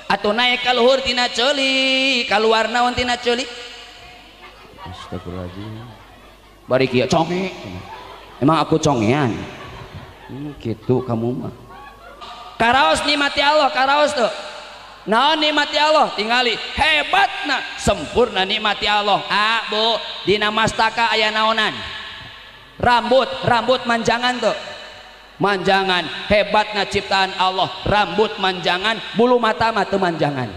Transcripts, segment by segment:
atau naik ka luhur tina ceuli keluar naon tina ceuli. Astagfirullahaladzim. Bari kieu conge. Emang aku congean? Gitu kamu mah. Karaos nikmati Allah, karaos tuh. Naon nikmati Allah? Tingali hebatna, sempurna nikmati Allah. Bu, dina mastaka aya naonan? Rambut manjangan tuh. Manjangan, hebatna ciptaan Allah. Rambut manjangan, bulu mata mah teu manjangan.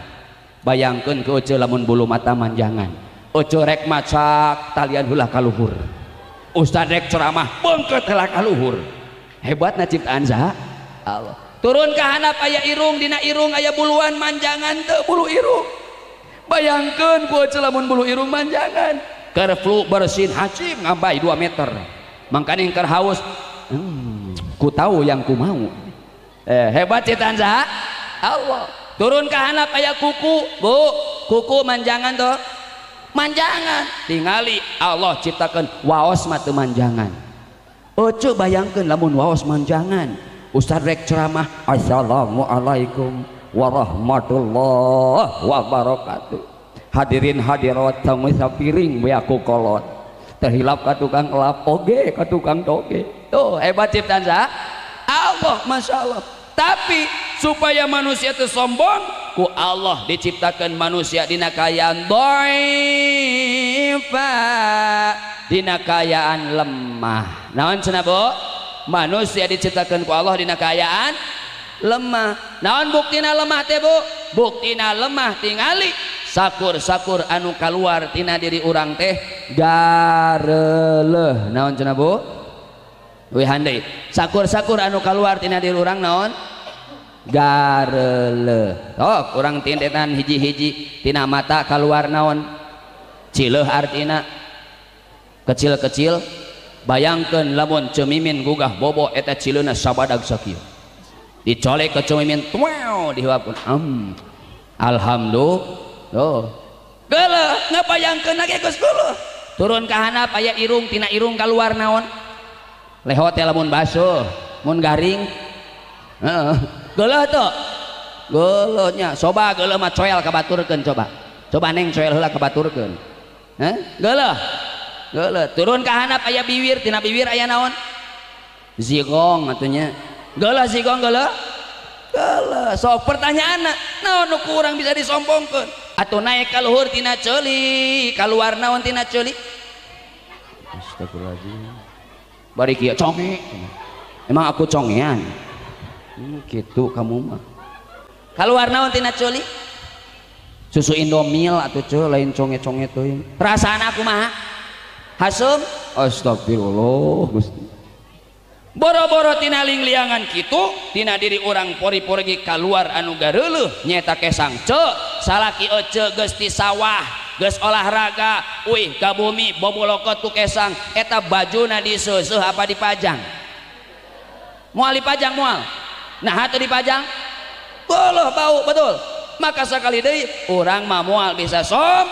Bayangkeun ke euceu lamun bulu mata manjangan. Euceu rek macak talian heula ka luhur. Ustad rek ceramah beungkeut heula ka luhur. Hebatna ciptaan saha? Allah. Turun ke handap aya irung, dina irung aya buluan manjangan teu bulu irung. Bayangkeun ku lamun bulu irung manjangan. Keur flu bersin hacim ngambai 2 meter. Mangkana keur haus ku tahu yang ku mau. Hebat ciptaan saha? Allah. Turun ke handap aya kuku, Bu. Kuku manjangan tuh. Manjangan. Tingali Allah ciptakeun waos mah teu manjangan. Oce bayangkeun lamun waos manjangan. Ustaz rek ceramah assalamualaikum warahmatullahi wabarakatuh. Hadirin hadirat tamu sapiring we aku kolot. Terhilap ka tukang elap oge ka tukang toge. Tuh hebat ciptaan saha? Allah, Masya Allah. Tapi supaya manusia itu sombong, ku Allah diciptakan manusia dina kayaan dhaifa, dina kayaan lemah. Naon cenah Bu? Manusia diciptakan ku Allah dina kayaan lemah. Naon buktina lemah teh Bu? Buktina lemah tingali sakur-sakur anu kaluar tina diri urang teh gareuleuh. Naon cenah Bu? Wih handai sakur-sakur anu kaluar tina diri urang naon? Gareuleuh. Oh, urang tindetan hiji-hiji tina mata kaluar naon? Cileuh artina kecil-kecil. Bayangkeun lamun cemimin gugah bobo eta cileuna sabadag sakieu. Dicolek ke cemimin tuew dihiwapkeun. Alhamdulillah. Geuleuh ngabayangkeun lagi geus geuleuh. Turun ka handap aya irung, tina irung kaluar naon? Lehot teh lamun basuh, mun garing. Heeh. Geuleuh teu? Geuleuh nya. Coba geuleuh mah coel kabaturkeun coba. Coba neng coel heula kabaturkeun. Geuleuh. Geuleuh. Turun ka handap aya bibir, tina bibir aya naon? Zigong atunya. Geuleuh zigong geuleuh? Geuleuh. Sok pertanyaanna, naon nu ku urang bisa disombongkeun? Atuh naik ka luhur tina ceuli, kaluar naon tina ceuli? Astagfirullahaladzim. Bari kieu conge. Emang aku congean? Gitu kamu mah. Kaluar naon tina ceuli? Susu Indomil atuh ceul lain conge-conge teuing. Perasaan aku mah hasum. Astagfirullah Gusti. Boro-boro tina lingliangan kitu tina diri orang pori-pori kaluar anu gareuleuh nyata kesang salaki ece geus ti sawah geus olahraga uih ka bumi bobolokot ku kesang eta bajuna diseuseuk apa dipajang? Moal dipajang moal. Nah atuh dipajang beulah bau betul. Maka sekali deui urang mah moal bisa sombong.